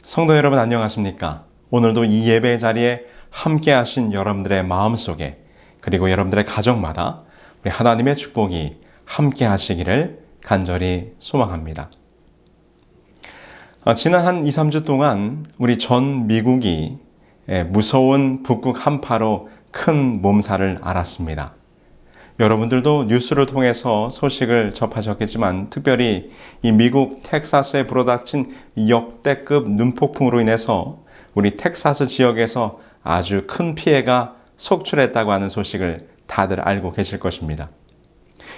성도 여러분 안녕하십니까? 오늘도 이 예배 자리에 함께 하신 여러분들의 마음속에 그리고 여러분들의 가정마다 우리 하나님의 축복이 함께 하시기를 간절히 소망합니다. 지난 한 2, 3주 동안 우리 전 미국이 무서운 북극 한파로 큰 몸살을 앓았습니다. 여러분들도 뉴스를 통해서 소식을 접하셨겠지만 특별히 이 미국 텍사스에 불어닥친 역대급 눈폭풍으로 인해서 우리 텍사스 지역에서 아주 큰 피해가 속출했다고 하는 소식을 다들 알고 계실 것입니다.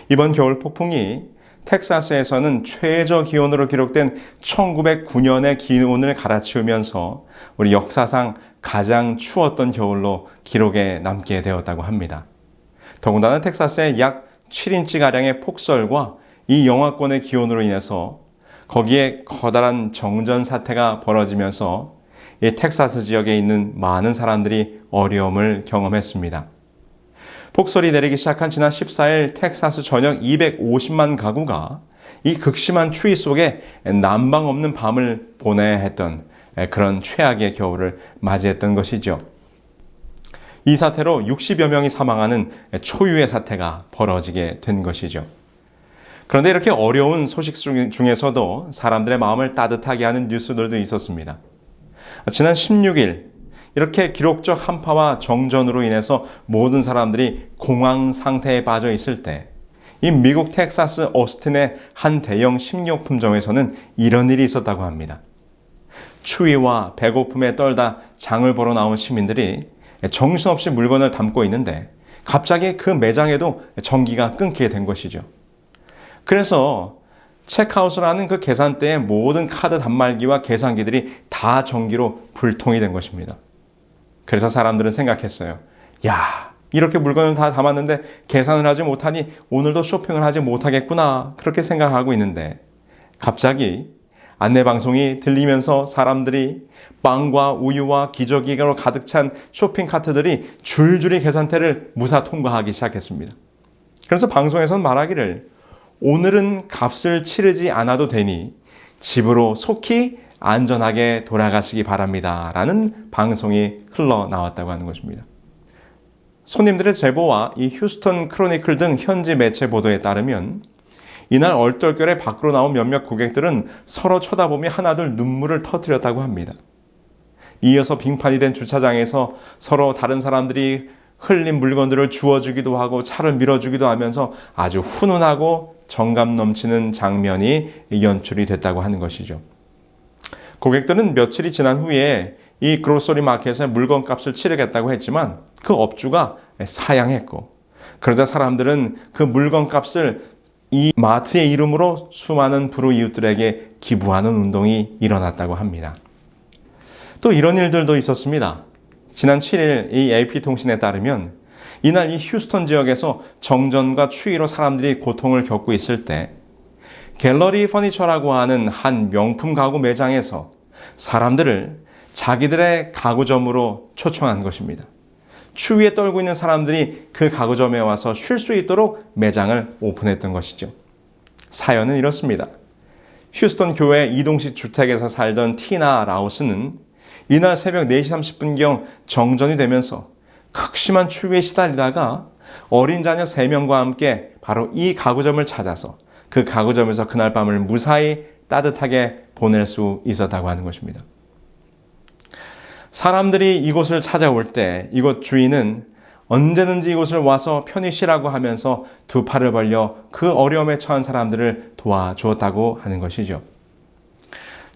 이번 겨울 폭풍이 텍사스에서는 최저 기온으로 기록된 1909년의 기온을 갈아치우면서 우리 역사상 가장 추웠던 겨울로 기록에 남게 되었다고 합니다. 더군다나 텍사스의 약 7인치가량의 폭설과 이 영하권의 기온으로 인해서 거기에 커다란 정전 사태가 벌어지면서 이 텍사스 지역에 있는 많은 사람들이 어려움을 경험했습니다. 폭설이 내리기 시작한 지난 14일 텍사스 전역 250만 가구가 이 극심한 추위 속에 난방 없는 밤을 보내야 했던 그런 최악의 겨울을 맞이했던 것이죠. 이 사태로 60여 명이 사망하는 초유의 사태가 벌어지게 된 것이죠. 그런데 이렇게 어려운 소식 중에서도 사람들의 마음을 따뜻하게 하는 뉴스들도 있었습니다. 지난 16일 이렇게 기록적 한파와 정전으로 인해서 모든 사람들이 공황 상태에 빠져 있을 때 이 미국 텍사스 오스틴의 한 대형 식료품점에서는 이런 일이 있었다고 합니다. 추위와 배고픔에 떨다 장을 보러 나온 시민들이 정신없이 물건을 담고 있는데 갑자기 그 매장에도 전기가 끊기게 된 것이죠. 그래서 체크아웃을 하는 그 계산대의 모든 카드 단말기와 계산기들이 다 전기로 불통이 된 것입니다. 그래서 사람들은 생각했어요. 야, 이렇게 물건을 다 담았는데 계산을 하지 못하니 오늘도 쇼핑을 하지 못하겠구나. 그렇게 생각하고 있는데 갑자기 안내방송이 들리면서 사람들이 빵과 우유와 기저귀로 가득 찬 쇼핑 카트들이 줄줄이 계산대를 무사 통과하기 시작했습니다. 그래서 방송에서는 말하기를 오늘은 값을 치르지 않아도 되니 집으로 속히 안전하게 돌아가시기 바랍니다. 라는 방송이 흘러나왔다고 하는 것입니다. 손님들의 제보와 이 휴스턴 크로니클 등 현지 매체 보도에 따르면 이날 얼떨결에 밖으로 나온 몇몇 고객들은 서로 쳐다보며 하나둘 눈물을 터뜨렸다고 합니다. 이어서 빙판이 된 주차장에서 서로 다른 사람들이 흘린 물건들을 주워주기도 하고 차를 밀어주기도 하면서 아주 훈훈하고 정감 넘치는 장면이 연출이 됐다고 하는 것이죠. 고객들은 며칠이 지난 후에 이 그로서리 마켓에 물건값을 치르겠다고 했지만 그 업주가 사양했고 그러자 사람들은 그 물건값을 이 마트의 이름으로 수많은 불우이웃들에게 기부하는 운동이 일어났다고 합니다. 또 이런 일들도 있었습니다. 지난 7일 이 AP통신에 따르면 이날 이 휴스턴 지역에서 정전과 추위로 사람들이 고통을 겪고 있을 때 갤러리 퍼니처라고 하는 한 명품 가구 매장에서 사람들을 자기들의 가구점으로 초청한 것입니다. 추위에 떨고 있는 사람들이 그 가구점에 와서 쉴 수 있도록 매장을 오픈했던 것이죠. 사연은 이렇습니다. 휴스턴 교회 이동식 주택에서 살던 티나 라우스는 이날 새벽 4시 30분경 정전이 되면서 극심한 추위에 시달리다가 어린 자녀 3명과 함께 바로 이 가구점을 찾아서 그 가구점에서 그날 밤을 무사히 따뜻하게 보낼 수 있었다고 하는 것입니다. 사람들이 이곳을 찾아올 때 이곳 주인은 언제든지 이곳을 와서 편히 쉬라고 하면서 두 팔을 벌려 그 어려움에 처한 사람들을 도와주었다고 하는 것이죠.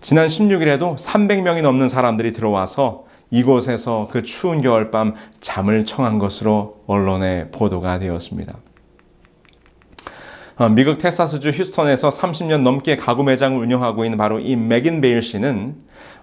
지난 16일에도 300명이 넘는 사람들이 들어와서 이곳에서 그 추운 겨울밤 잠을 청한 것으로 언론에 보도가 되었습니다. 미국 텍사스주 휴스턴에서 30년 넘게 가구 매장을 운영하고 있는 바로 이 맥인 베일 씨는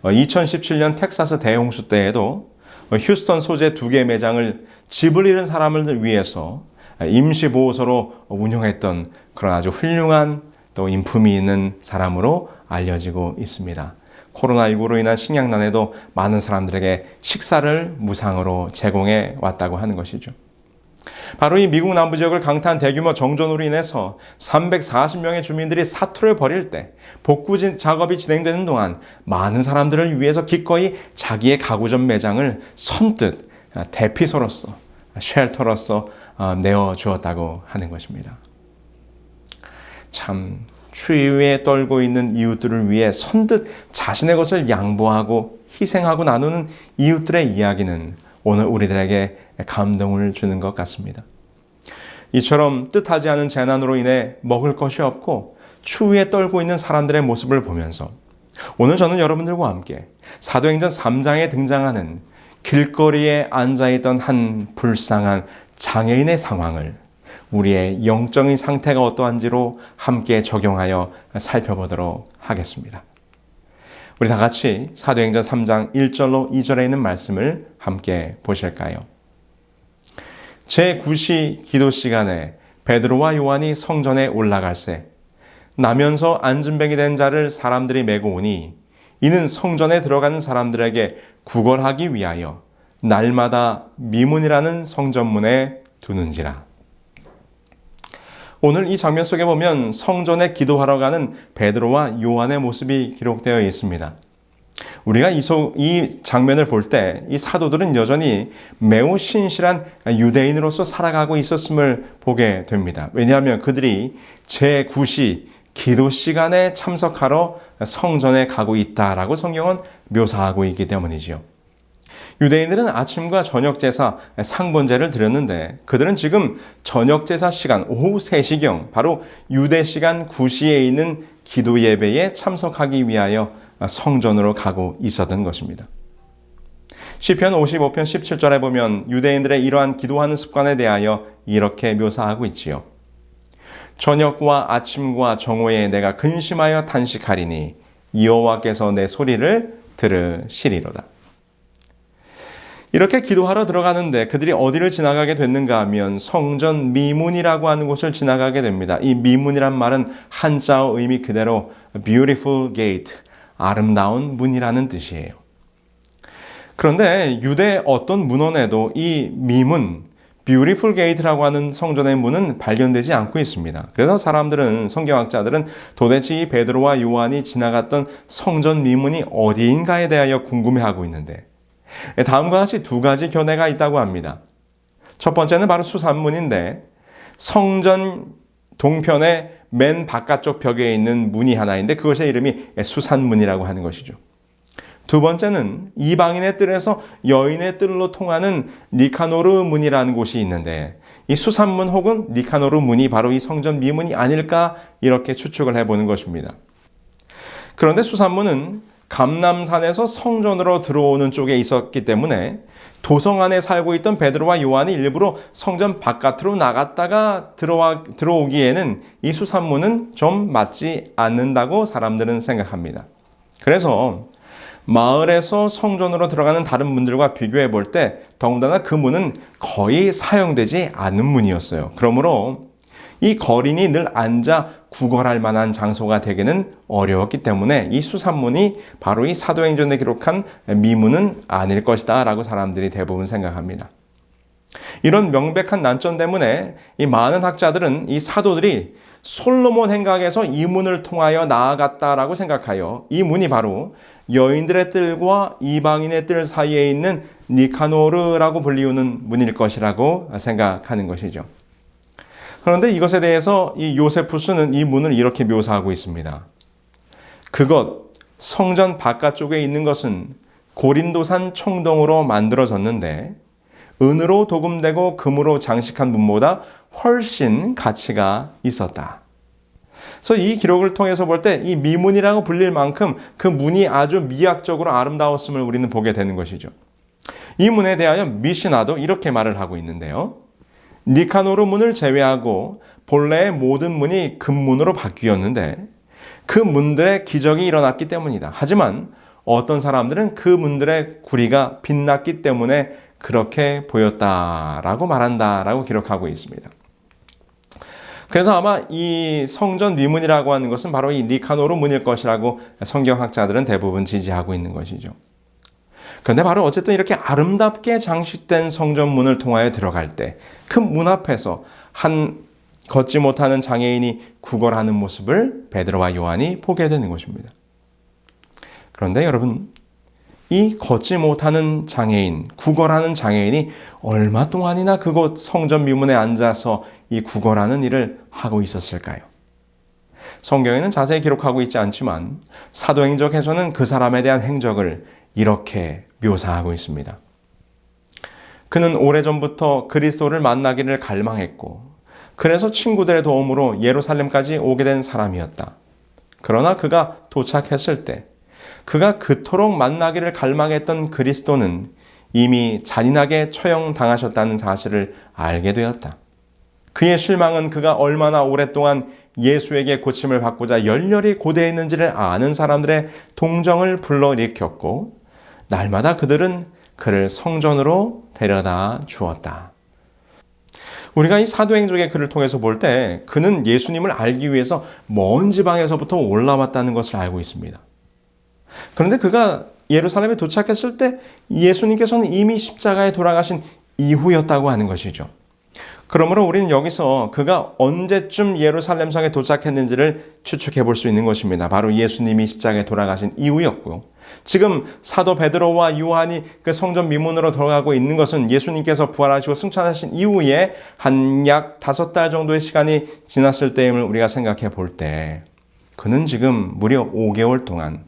2017년 텍사스 대홍수 때에도 휴스턴 소재 2개 매장을 집을 잃은 사람을 위해서 임시보호소로 운영했던 그런 아주 훌륭한 또 인품이 있는 사람으로 알려지고 있습니다. 코로나19로 인한 식량난에도 많은 사람들에게 식사를 무상으로 제공해 왔다고 하는 것이죠. 바로 이 미국 남부 지역을 강타한 대규모 정전으로 인해서 340명의 주민들이 사투를 벌일 때 복구 작업이 진행되는 동안 많은 사람들을 위해서 기꺼이 자기의 가구점 매장을 선뜻 대피소로서, 쉘터로서 내어주었다고 하는 것입니다. 참 추위에 떨고 있는 이웃들을 위해 선뜻 자신의 것을 양보하고 희생하고 나누는 이웃들의 이야기는 오늘 우리들에게 감동을 주는 것 같습니다. 이처럼 뜻하지 않은 재난으로 인해 먹을 것이 없고 추위에 떨고 있는 사람들의 모습을 보면서 오늘 저는 여러분들과 함께 사도행전 3장에 등장하는 길거리에 앉아있던 한 불쌍한 장애인의 상황을 우리의 영적인 상태가 어떠한지로 함께 적용하여 살펴보도록 하겠습니다. 우리 다 같이 사도행전 3장 1절로 2절에 있는 말씀을 함께 보실까요? 제9시 기도 시간에 베드로와 요한이 성전에 올라갈새 나면서 안진뱅이 된 자를 사람들이 메고 오니 이는 성전에 들어가는 사람들에게 구걸하기 위하여 날마다 미문이라는 성전문에 두는지라. 오늘 이 장면 속에 보면 성전에 기도하러 가는 베드로와 요한의 모습이 기록되어 있습니다. 우리가 이 장면을 볼 때 이 사도들은 여전히 매우 신실한 유대인으로서 살아가고 있었음을 보게 됩니다. 왜냐하면 그들이 제9시 기도 시간에 참석하러 성전에 가고 있다라고 성경은 묘사하고 있기 때문이지요. 유대인들은 아침과 저녁 제사 상번제를 드렸는데 그들은 지금 저녁 제사 시간 오후 3시경 바로 유대 시간 9시에 있는 기도 예배에 참석하기 위하여 성전으로 가고 있었던 것입니다. 시편 55편 17절에 보면 유대인들의 이러한 기도하는 습관에 대하여 이렇게 묘사하고 있지요. 저녁과 아침과 정오에 내가 근심하여 탄식하리니 여호와께서 내 소리를 들으시리로다. 이렇게 기도하러 들어가는데 그들이 어디를 지나가게 됐는가 하면 성전 미문이라고 하는 곳을 지나가게 됩니다. 이 미문이란 말은 한자어 의미 그대로 beautiful gate, 아름다운 문이라는 뜻이에요. 그런데 유대 어떤 문헌에도 이 미문, beautiful gate라고 하는 성전의 문은 발견되지 않고 있습니다. 그래서 사람들은, 성경학자들은 도대체 이 베드로와 요한이 지나갔던 성전 미문이 어디인가에 대하여 궁금해하고 있는데 다음과 같이 두 가지 견해가 있다고 합니다. 첫 번째는 바로 수산문인데 성전 동편의 맨 바깥쪽 벽에 있는 문이 하나인데 그것의 이름이 수산문이라고 하는 것이죠. 두 번째는 이방인의 뜰에서 여인의 뜰로 통하는 니카노르 문이라는 곳이 있는데 이 수산문 혹은 니카노르 문이 바로 이 성전 미문이 아닐까 이렇게 추측을 해보는 것입니다. 그런데 수산문은 감람산에서 성전으로 들어오는 쪽에 있었기 때문에 도성 안에 살고 있던 베드로와 요한이 일부러 성전 바깥으로 나갔다가 들어오기에는 이 수산문은 좀 맞지 않는다고 사람들은 생각합니다. 그래서 마을에서 성전으로 들어가는 다른 문들과 비교해 볼 때 더군다나 그 문은 거의 사용되지 않는 문이었어요. 그러므로 이 거린이 늘 앉아 구걸할 만한 장소가 되기는 어려웠기 때문에 이 수산문이 바로 이 사도행전에 기록한 미문은 아닐 것이다 라고 사람들이 대부분 생각합니다. 이런 명백한 난점 때문에 이 많은 학자들은 이 사도들이 솔로몬 행각에서 이 문을 통하여 나아갔다라고 생각하여 이 문이 바로 여인들의 뜰과 이방인의 뜰 사이에 있는 니카노르라고 불리우는 문일 것이라고 생각하는 것이죠. 그런데 이것에 대해서 이 요세푸스는 이 문을 이렇게 묘사하고 있습니다. 그것, 성전 바깥쪽에 있는 것은 고린도산 청동으로 만들어졌는데 은으로 도금되고 금으로 장식한 문보다 훨씬 가치가 있었다. 그래서 이 기록을 통해서 볼 때 이 미문이라고 불릴 만큼 그 문이 아주 미학적으로 아름다웠음을 우리는 보게 되는 것이죠. 이 문에 대하여 미시나도 이렇게 말을 하고 있는데요. 니카노르 문을 제외하고 본래의 모든 문이 금문으로 바뀌었는데 그 문들의 기적이 일어났기 때문이다. 하지만 어떤 사람들은 그 문들의 구리가 빛났기 때문에 그렇게 보였다라고 말한다라고 기록하고 있습니다. 그래서 아마 이 성전 미문이라고 하는 것은 바로 이 니카노르 문일 것이라고 성경학자들은 대부분 지지하고 있는 것이죠. 그런데 바로 어쨌든 이렇게 아름답게 장식된 성전문을 통하여 들어갈 때 그 문 앞에서 한 걷지 못하는 장애인이 구걸하는 모습을 베드로와 요한이 보게 되는 것입니다. 그런데 여러분, 이 걷지 못하는 장애인, 구걸하는 장애인이 얼마 동안이나 그곳 성전 미문에 앉아서 이 구걸하는 일을 하고 있었을까요? 성경에는 자세히 기록하고 있지 않지만 사도행적에서는 그 사람에 대한 행적을 이렇게 묘사하고 있습니다. 그는 오래전부터 그리스도를 만나기를 갈망했고 그래서 친구들의 도움으로 예루살렘까지 오게 된 사람이었다. 그러나 그가 도착했을 때 그가 그토록 만나기를 갈망했던 그리스도는 이미 잔인하게 처형당하셨다는 사실을 알게 되었다. 그의 실망은 그가 얼마나 오랫동안 예수에게 고침을 받고자 열렬히 고대했는지를 아는 사람들의 동정을 불러일으켰고 날마다 그들은 그를 성전으로 데려다 주었다. 우리가 이 사도행적의 글을 통해서 볼 때 그는 예수님을 알기 위해서 먼 지방에서부터 올라왔다는 것을 알고 있습니다. 그런데 그가 예루살렘에 도착했을 때 예수님께서는 이미 십자가에 돌아가신 이후였다고 하는 것이죠. 그러므로 우리는 여기서 그가 언제쯤 예루살렘성에 도착했는지를 추측해 볼 수 있는 것입니다. 바로 예수님이 십자가에 돌아가신 이후였고요. 지금 사도 베드로와 요한이 그 성전 미문으로 들어가고 있는 것은 예수님께서 부활하시고 승천하신 이후에 한 약 5달 정도의 시간이 지났을 때임을 우리가 생각해 볼 때 그는 지금 무려 5개월 동안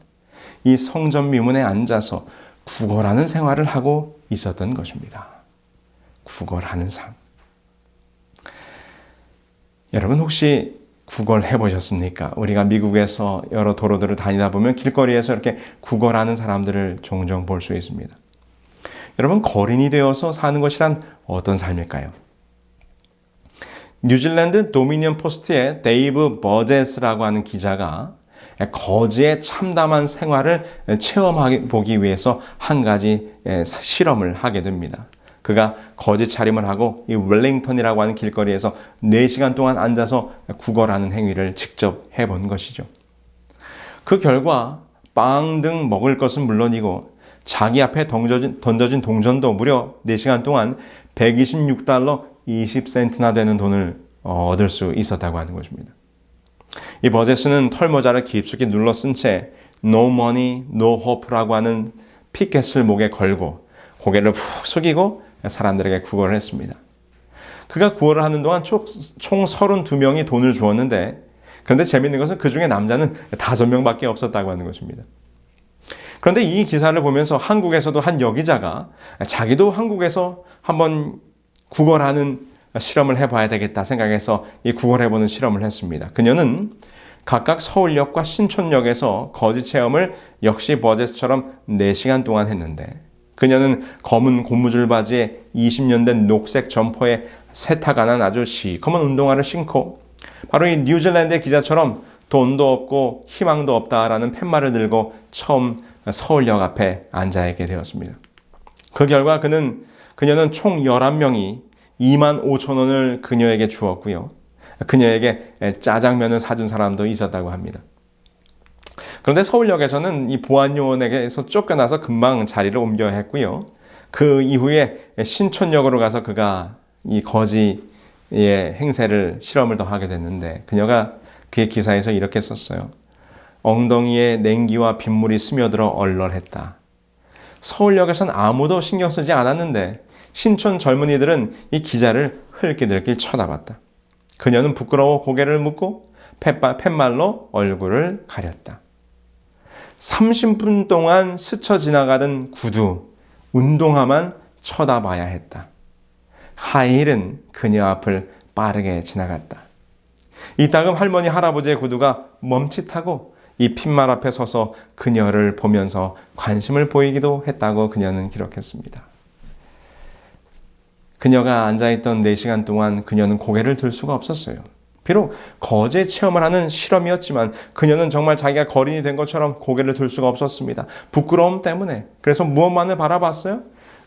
이 성전 미문에 앉아서 구걸하는 생활을 하고 있었던 것입니다. 구걸하는 삶. 여러분 혹시 구걸해 보셨습니까? 우리가 미국에서 여러 도로들을 다니다 보면 길거리에서 이렇게 구걸하는 사람들을 종종 볼 수 있습니다. 여러분 거린이 되어서 사는 것이란 어떤 삶일까요? 뉴질랜드 도미니언 포스트의 데이브 버제스라고 하는 기자가 거지의 참담한 생활을 체험해 보기 위해서 한 가지 실험을 하게 됩니다. 그가 거지 차림을 하고 이 웰링턴이라고 하는 길거리에서 4시간 동안 앉아서 구걸하는 행위를 직접 해본 것이죠. 그 결과 빵 등 먹을 것은 물론이고 자기 앞에 던져진 동전도 무려 4시간 동안 126달러 20센트나 되는 돈을 얻을 수 있었다고 하는 것입니다. 이 버제스는 털모자를 깊숙이 눌러 쓴 채 No money, no hope라고 하는 피켓을 목에 걸고 고개를 푹 숙이고 사람들에게 구걸을 했습니다. 그가 구걸을 하는 동안 총 32명이 돈을 주었는데 그런데 재미있는 것은 그 중에 남자는 5명밖에 없었다고 하는 것입니다. 그런데 이 기사를 보면서 한국에서도 한 여기자가 자기도 한국에서 한번 구걸하는 실험을 해봐야 되겠다 생각해서 이 구걸해보는 실험을 했습니다. 그녀는 각각 서울역과 신촌역에서 거지 체험을 역시 버제스처럼 4시간 동안 했는데 그녀는 검은 고무줄 바지에 20년 된 녹색 점퍼에 세탁 안 한 아주 시커먼 운동화를 신고 바로 이 뉴질랜드의 기자처럼 돈도 없고 희망도 없다라는 팻말을 들고 처음 서울역 앞에 앉아있게 되었습니다. 그 결과 그녀는 총 11명이 25,000원을 그녀에게 주었고요. 그녀에게 짜장면을 사준 사람도 있었다고 합니다. 그런데 서울역에서는 이 보안요원에게서 쫓겨나서 금방 자리를 옮겨야 했고요. 그 이후에 신촌역으로 가서 그가 이 거지의 행세를 실험을 더 하게 됐는데 그녀가 그의 기사에서 이렇게 썼어요. 엉덩이에 냉기와 빗물이 스며들어 얼얼했다. 서울역에서는 아무도 신경 쓰지 않았는데 신촌 젊은이들은 이 기자를 흘끼들끼 쳐다봤다. 그녀는 부끄러워 고개를 묻고 팻말로 얼굴을 가렸다. 30분 동안 스쳐 지나가던 구두, 운동화만 쳐다봐야 했다. 하이힐은 그녀 앞을 빠르게 지나갔다. 이따금 할머니 할아버지의 구두가 멈칫하고 이 핏말 앞에 서서 그녀를 보면서 관심을 보이기도 했다고 그녀는 기록했습니다. 그녀가 앉아있던 4시간 동안 그녀는 고개를 들 수가 없었어요. 비록 거제 체험을 하는 실험이었지만 그녀는 정말 자기가 거린이 된 것처럼 고개를 들 수가 없었습니다. 부끄러움 때문에. 그래서 무엇만을 바라봤어요?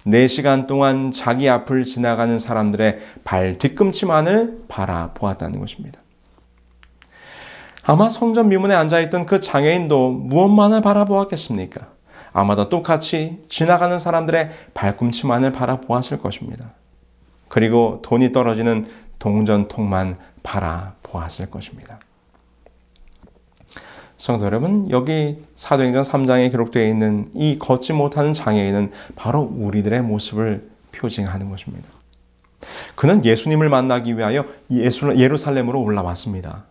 4시간 동안 자기 앞을 지나가는 사람들의 발 뒤꿈치만을 바라보았다는 것입니다. 아마 성전 미문에 앉아있던 그 장애인도 무엇만을 바라보았겠습니까? 아마도 똑같이 지나가는 사람들의 발꿈치만을 바라보았을 것입니다. 그리고 돈이 떨어지는 동전통만 바라보았을 것입니다. 성도 여러분, 여기 사도행전 3장에 기록되어 있는 이 걷지 못하는 장애인은 바로 우리들의 모습을 표징하는 것입니다. 그는 예수님을 만나기 위하여 예루살렘으로 올라왔습니다.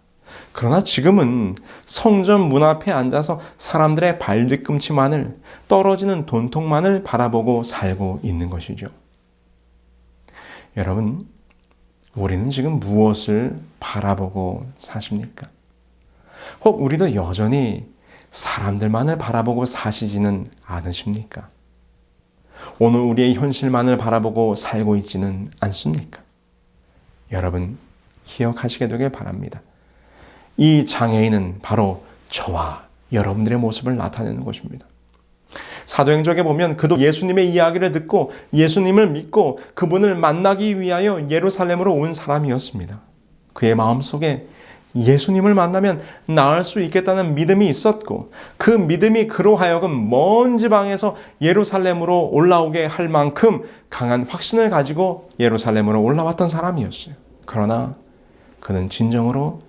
그러나 지금은 성전 문 앞에 앉아서 사람들의 발 뒤꿈치만을, 떨어지는 돈통만을 바라보고 살고 있는 것이죠. 여러분, 우리는 지금 무엇을 바라보고 사십니까? 혹 우리도 여전히 사람들만을 바라보고 사시지는 않으십니까? 오늘 우리의 현실만을 바라보고 살고 있지는 않습니까? 여러분, 기억하시게 되길 바랍니다. 이 장애인은 바로 저와 여러분들의 모습을 나타내는 것입니다. 사도행전에 보면 그도 예수님의 이야기를 듣고 예수님을 믿고 그분을 만나기 위하여 예루살렘으로 온 사람이었습니다. 그의 마음속에 예수님을 만나면 나을 수 있겠다는 믿음이 있었고, 그 믿음이 그로 하여금 먼 지방에서 예루살렘으로 올라오게 할 만큼 강한 확신을 가지고 예루살렘으로 올라왔던 사람이었어요. 그러나 그는 진정으로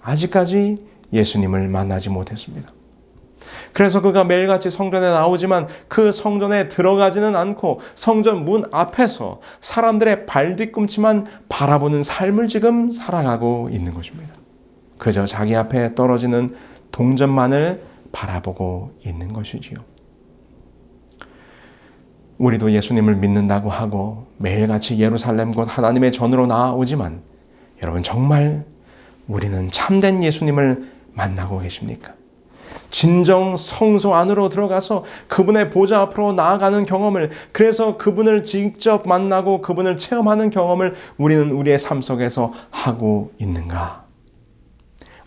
아직까지 예수님을 만나지 못했습니다. 그래서 그가 매일같이 성전에 나오지만 그 성전에 들어가지는 않고 성전 문 앞에서 사람들의 발 뒤꿈치만 바라보는 삶을 지금 살아가고 있는 것입니다. 그저 자기 앞에 떨어지는 동전만을 바라보고 있는 것이지요. 우리도 예수님을 믿는다고 하고 매일같이 예루살렘 곧 하나님의 전으로 나아오지만 여러분, 정말 우리는 참된 예수님을 만나고 계십니까? 진정 성소 안으로 들어가서 그분의 보좌 앞으로 나아가는 경험을, 그래서 그분을 직접 만나고 그분을 체험하는 경험을 우리는 우리의 삶 속에서 하고 있는가?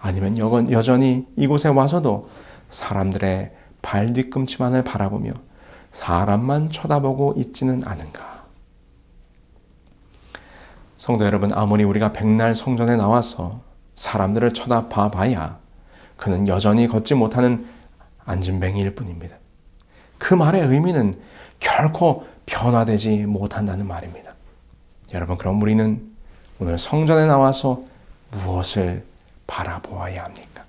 아니면 여전히 이곳에 와서도 사람들의 발 뒤꿈치만을 바라보며 사람만 쳐다보고 있지는 않은가? 성도 여러분, 아무리 우리가 백날 성전에 나와서 사람들을 쳐다봐 봐야 그는 여전히 걷지 못하는 안진뱅이일 뿐입니다. 그 말의 의미는 결코 변화되지 못한다는 말입니다. 여러분, 그럼 우리는 오늘 성전에 나와서 무엇을 바라보아야 합니까?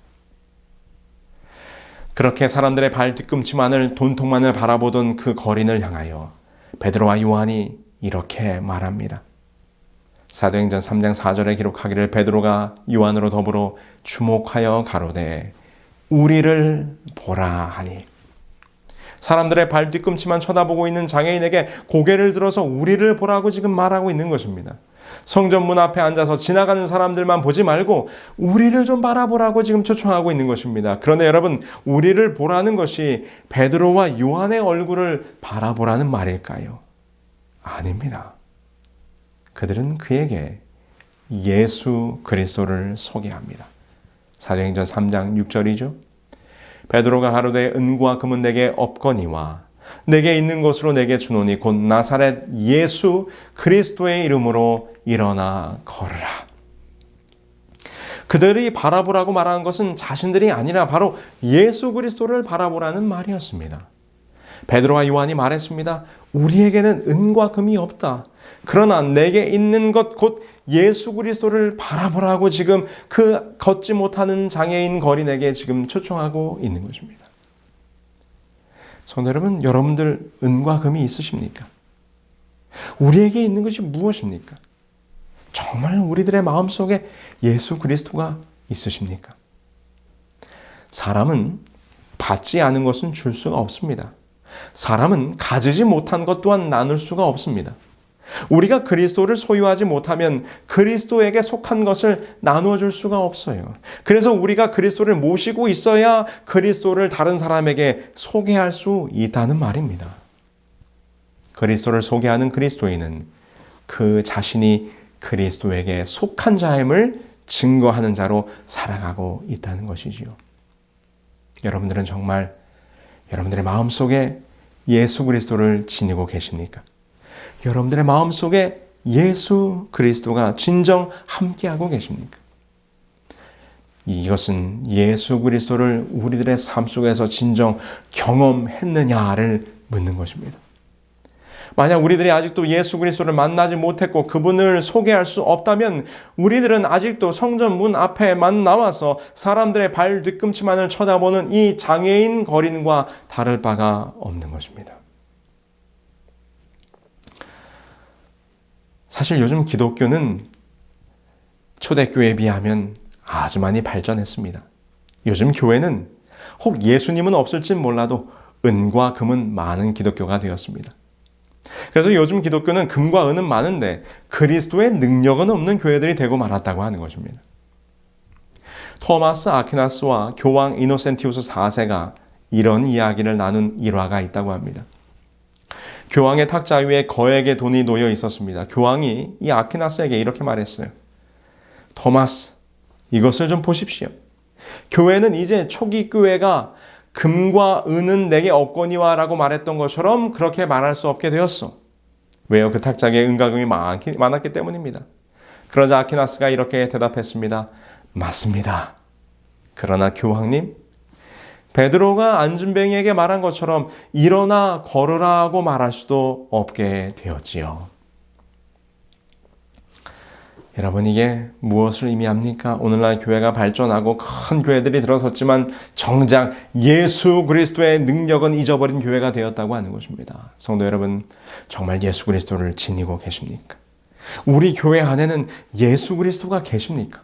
그렇게 사람들의 발 뒤꿈치만을, 돈통만을 바라보던 그 거린을 향하여 베드로와 요한이 이렇게 말합니다. 사도행전 3장 4절에 기록하기를 베드로가 요한으로 더불어 주목하여 가로되 우리를 보라 하니, 사람들의 발 뒤꿈치만 쳐다보고 있는 장애인에게 고개를 들어서 우리를 보라고 지금 말하고 있는 것입니다. 성전 문 앞에 앉아서 지나가는 사람들만 보지 말고 우리를 좀 바라보라고 지금 초청하고 있는 것입니다. 그런데 여러분, 우리를 보라는 것이 베드로와 요한의 얼굴을 바라보라는 말일까요? 아닙니다. 그들은 그에게 예수 그리스도를 소개합니다. 사도행전 3장 6절이죠. 베드로가 가로되 은과 금은 내게 없거니와 내게 있는 것으로 내게 주노니 곧 나사렛 예수 그리스도의 이름으로 일어나 걸으라. 그들이 바라보라고 말하는 것은 자신들이 아니라 바로 예수 그리스도를 바라보라는 말이었습니다. 베드로와 요한이 말했습니다. 우리에게는 은과 금이 없다. 그러나 내게 있는 것 곧 예수 그리스도를 바라보라고 지금 그 걷지 못하는 장애인 거린에게 지금 초청하고 있는 것입니다. 성도 여러분, 여러분들 은과 금이 있으십니까? 우리에게 있는 것이 무엇입니까? 정말 우리들의 마음속에 예수 그리스도가 있으십니까? 사람은 받지 않은 것은 줄 수가 없습니다. 사람은 가지지 못한 것 또한 나눌 수가 없습니다. 우리가 그리스도를 소유하지 못하면 그리스도에게 속한 것을 나누어 줄 수가 없어요. 그래서 우리가 그리스도를 모시고 있어야 그리스도를 다른 사람에게 소개할 수 있다는 말입니다. 그리스도를 소개하는 그리스도인은 그 자신이 그리스도에게 속한 자임을 증거하는 자로 살아가고 있다는 것이지요. 여러분들은 정말 여러분들의 마음속에 예수 그리스도를 지니고 계십니까? 여러분들의 마음속에 예수 그리스도가 진정 함께하고 계십니까? 이것은 예수 그리스도를 우리들의 삶 속에서 진정 경험했느냐를 묻는 것입니다. 만약 우리들이 아직도 예수 그리스도를 만나지 못했고 그분을 소개할 수 없다면 우리들은 아직도 성전 문 앞에만 나와서 사람들의 발 뒤꿈치만을 쳐다보는 이 장애인 거린과 다를 바가 없는 것입니다. 사실 요즘 기독교는 초대교회에 비하면 아주 많이 발전했습니다. 요즘 교회는 혹 예수님은 없을지 몰라도 은과 금은 많은 기독교가 되었습니다. 그래서 요즘 기독교는 금과 은은 많은데 그리스도의 능력은 없는 교회들이 되고 말았다고 하는 것입니다. 토마스 아퀴나스와 교황 이노센티우스 4세가 이런 이야기를 나눈 일화가 있다고 합니다. 교황의 탁자 위에 거액의 돈이 놓여 있었습니다. 교황이 이 아퀴나스에게 이렇게 말했어요. 토마스, 이것을 좀 보십시오. 교회는 이제 초기 교회가 금과 은은 내게 없거니와 라고 말했던 것처럼 그렇게 말할 수 없게 되었어. 왜요? 그 탁자에 은과 금이 많았기 때문입니다. 그러자 아퀴나스가 이렇게 대답했습니다. 맞습니다. 그러나 교황님, 베드로가 안준뱅이에게 말한 것처럼 일어나 걸으라고 말할 수도 없게 되었지요. 여러분, 이게 무엇을 의미합니까? 오늘날 교회가 발전하고 큰 교회들이 들어섰지만 정작 예수 그리스도의 능력은 잊어버린 교회가 되었다고 하는 것입니다. 성도 여러분, 정말 예수 그리스도를 지니고 계십니까? 우리 교회 안에는 예수 그리스도가 계십니까?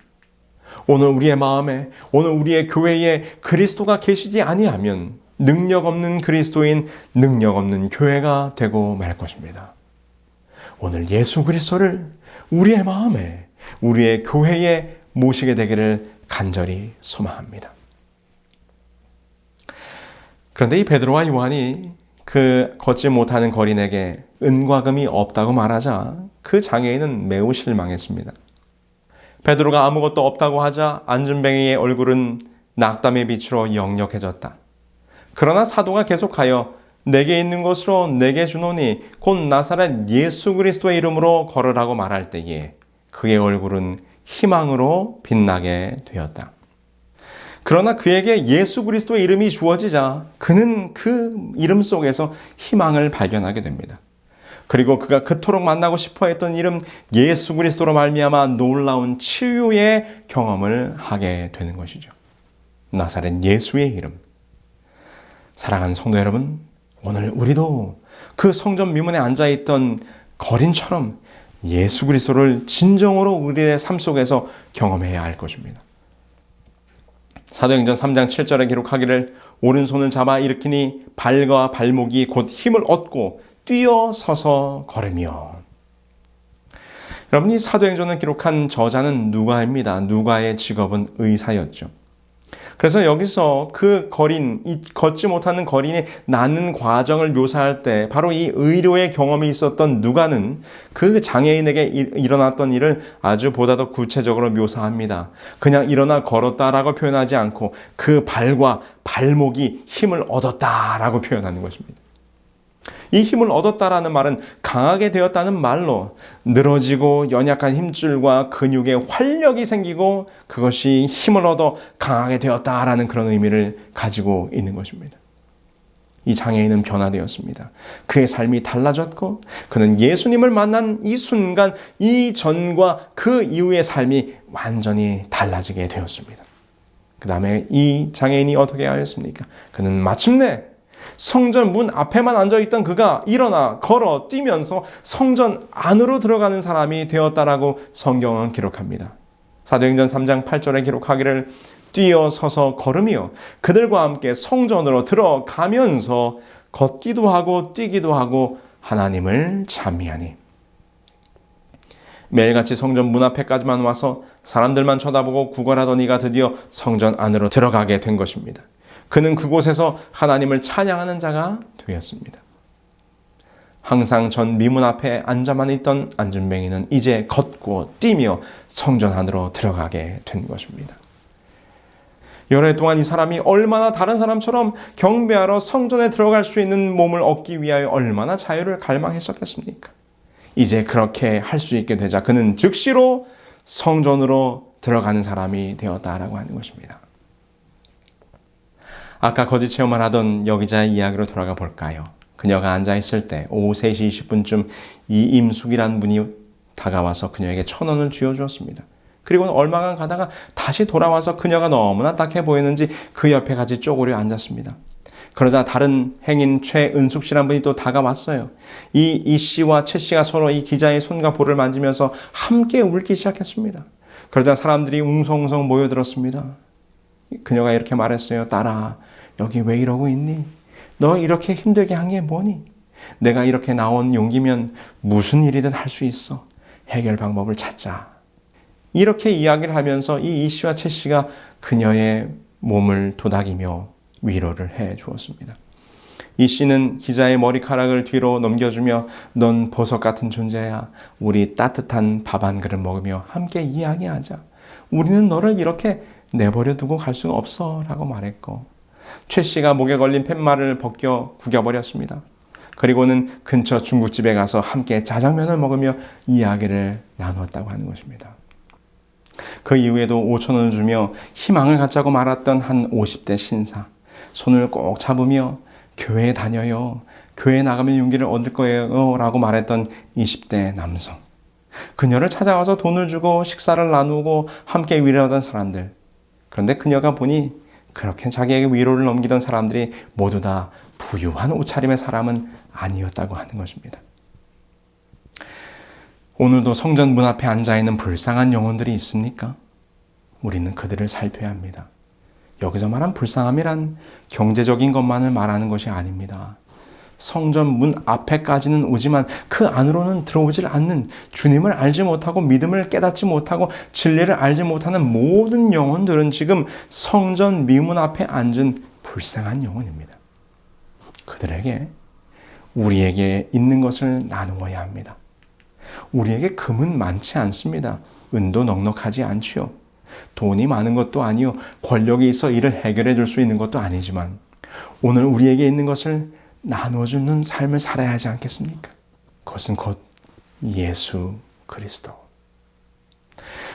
오늘 우리의 마음에, 오늘 우리의 교회에 그리스도가 계시지 아니하면 능력 없는 그리스도인, 능력 없는 교회가 되고 말 것입니다. 오늘 예수 그리스도를 우리의 마음에, 우리의 교회에 모시게 되기를 간절히 소망합니다. 그런데 이 베드로와 요한이 그 걷지 못하는 거린에게 은과 금이 없다고 말하자 그 장애인은 매우 실망했습니다. 베드로가 아무것도 없다고 하자 안준뱅이의 얼굴은 낙담의 빛으로 역력해졌다. 그러나 사도가 계속하여 내게 있는 것으로 내게 주노니 곧 나사렛 예수 그리스도의 이름으로 걸으라고 말할 때에 그의 얼굴은 희망으로 빛나게 되었다. 그러나 그에게 예수 그리스도의 이름이 주어지자 그는 그 이름 속에서 희망을 발견하게 됩니다. 그리고 그가 그토록 만나고 싶어 했던 이름 예수 그리스도로 말미암아 놀라운 치유의 경험을 하게 되는 것이죠. 나사렛 예수의 이름. 사랑하는 성도 여러분, 오늘 우리도 그 성전 미문에 앉아있던 거린처럼 예수 그리스도를 진정으로 우리의 삶 속에서 경험해야 할 것입니다. 사도행전 3장 7절에 기록하기를 오른손을 잡아 일으키니 발과 발목이 곧 힘을 얻고 뛰어 서서 걸으며. 여러분, 이 사도행전을 기록한 저자는 누가입니다. 누가의 직업은 의사였죠. 그래서 여기서 그 거린, 이 걷지 못하는 거린이 낫는 과정을 묘사할 때 바로 이 의료의 경험이 있었던 누가는 그 장애인에게 일어났던 일을 아주 보다 더 구체적으로 묘사합니다. 그냥 일어나 걸었다라고 표현하지 않고 그 발과 발목이 힘을 얻었다라고 표현하는 것입니다. 이 힘을 얻었다라는 말은 강하게 되었다는 말로 늘어지고 연약한 힘줄과 근육에 활력이 생기고 그것이 힘을 얻어 강하게 되었다라는 그런 의미를 가지고 있는 것입니다. 이 장애인은 변화되었습니다. 그의 삶이 달라졌고 그는 예수님을 만난 이 순간 이 전과 그 이후의 삶이 완전히 달라지게 되었습니다. 그 다음에 이 장애인이 어떻게 하였습니까? 그는 마침내 성전 문 앞에만 앉아있던 그가 일어나 걸어 뛰면서 성전 안으로 들어가는 사람이 되었다라고 성경은 기록합니다. 사도행전 3장 8절에 기록하기를 뛰어서서 걸으며 그들과 함께 성전으로 들어가면서 걷기도 하고 뛰기도 하고 하나님을 찬미하니. 매일같이 성전 문 앞에까지만 와서 사람들만 쳐다보고 구걸하던 이가 드디어 성전 안으로 들어가게 된 것입니다. 그는 그곳에서 하나님을 찬양하는 자가 되었습니다. 항상 전 미문 앞에 앉아만 있던 안준뱅이는 이제 걷고 뛰며 성전 안으로 들어가게 된 것입니다. 여러 해 동안 이 사람이 얼마나 다른 사람처럼 경배하러 성전에 들어갈 수 있는 몸을 얻기 위하여 얼마나 자유를 갈망했었겠습니까? 이제 그렇게 할 수 있게 되자 그는 즉시로 성전으로 들어가는 사람이 되었다라고 하는 것입니다. 아까 거짓 체험을 하던 여기자의 이야기로 돌아가 볼까요? 그녀가 앉아있을 때 오후 3시 20분쯤 이임숙이라는 분이 다가와서 그녀에게 1,000원을 쥐어주었습니다. 그리고는 얼마간 가다가 다시 돌아와서 그녀가 너무나 딱해 보이는지 그 옆에 같이 쪼그려 앉았습니다. 그러자 다른 행인 최은숙 씨라는 분이 또 다가왔어요. 이 씨와 최 씨가 서로 이 기자의 손과 볼을 만지면서 함께 울기 시작했습니다. 그러자 사람들이 웅성웅성 모여들었습니다. 그녀가 이렇게 말했어요. 딸아, 여기 왜 이러고 있니? 너 이렇게 힘들게 한 게 뭐니? 내가 이렇게 나온 용기면 무슨 일이든 할 수 있어. 해결 방법을 찾자. 이렇게 이야기를 하면서 이 씨와 최 씨가 그녀의 몸을 도닥이며 위로를 해 주었습니다. 이 씨는 기자의 머리카락을 뒤로 넘겨주며 넌 보석 같은 존재야. 우리 따뜻한 밥 한 그릇 먹으며 함께 이야기하자. 우리는 너를 이렇게 내버려 두고 갈 수가 없어 라고 말했고, 최 씨가 목에 걸린 팻말을 벗겨 구겨버렸습니다. 그리고는 근처 중국집에 가서 함께 짜장면을 먹으며 이야기를 나누었다고 하는 것입니다. 그 이후에도 5,000원을 주며 희망을 갖자고 말았던 한 50대 신사, 손을 꼭 잡으며 교회에 다녀요. 교회에 나가면 용기를 얻을 거예요 라고 말했던 20대 남성, 그녀를 찾아와서 돈을 주고 식사를 나누고 함께 위로하던 사람들. 그런데 그녀가 보니 그렇게 자기에게 위로를 넘기던 사람들이 모두 다 부유한 옷차림의 사람은 아니었다고 하는 것입니다. 오늘도 성전 문 앞에 앉아있는 불쌍한 영혼들이 있습니까? 우리는 그들을 살펴야 합니다. 여기서 말한 불쌍함이란 경제적인 것만을 말하는 것이 아닙니다. 성전 문 앞에까지는 오지만 그 안으로는 들어오질 않는, 주님을 알지 못하고 믿음을 깨닫지 못하고 진리를 알지 못하는 모든 영혼들은 지금 성전 미문 앞에 앉은 불쌍한 영혼입니다. 그들에게 우리에게 있는 것을 나누어야 합니다. 우리에게 금은 많지 않습니다. 은도 넉넉하지 않지요. 돈이 많은 것도 아니요, 권력이 있어 이를 해결해 줄 수 있는 것도 아니지만 오늘 우리에게 있는 것을 나눠주는 삶을 살아야 하지 않겠습니까? 그것은 곧 예수 그리스도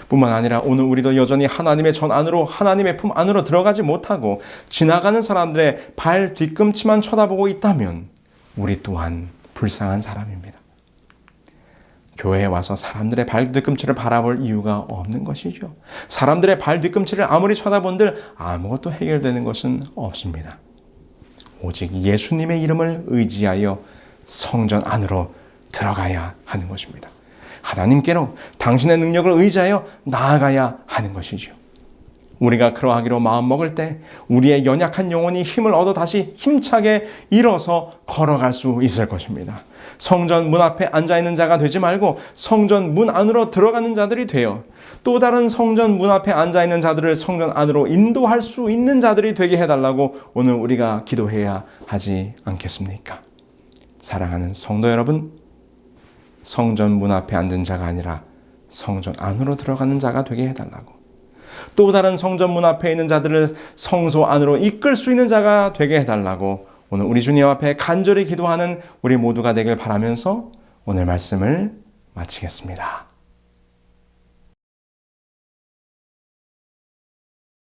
뿐만 아니라 오늘 우리도 여전히 하나님의 전 안으로, 하나님의 품 안으로 들어가지 못하고 지나가는 사람들의 발 뒤꿈치만 쳐다보고 있다면 우리 또한 불쌍한 사람입니다. 교회에 와서 사람들의 발 뒤꿈치를 바라볼 이유가 없는 것이죠. 사람들의 발 뒤꿈치를 아무리 쳐다본들 아무것도 해결되는 것은 없습니다. 오직 예수님의 이름을 의지하여 성전 안으로 들어가야 하는 것입니다. 하나님께로 당신의 능력을 의지하여 나아가야 하는 것이죠. 우리가 그러하기로 마음먹을 때 우리의 연약한 영혼이 힘을 얻어 다시 힘차게 일어서 걸어갈 수 있을 것입니다. 성전 문 앞에 앉아있는 자가 되지 말고 성전 문 안으로 들어가는 자들이 되어 또 다른 성전 문 앞에 앉아있는 자들을 성전 안으로 인도할 수 있는 자들이 되게 해달라고 오늘 우리가 기도해야 하지 않겠습니까? 사랑하는 성도 여러분, 성전 문 앞에 앉은 자가 아니라 성전 안으로 들어가는 자가 되게 해달라고, 또 다른 성전 문 앞에 있는 자들을 성소 안으로 이끌 수 있는 자가 되게 해달라고 오늘 우리 주님 앞에 간절히 기도하는 우리 모두가 되길 바라면서 오늘 말씀을 마치겠습니다.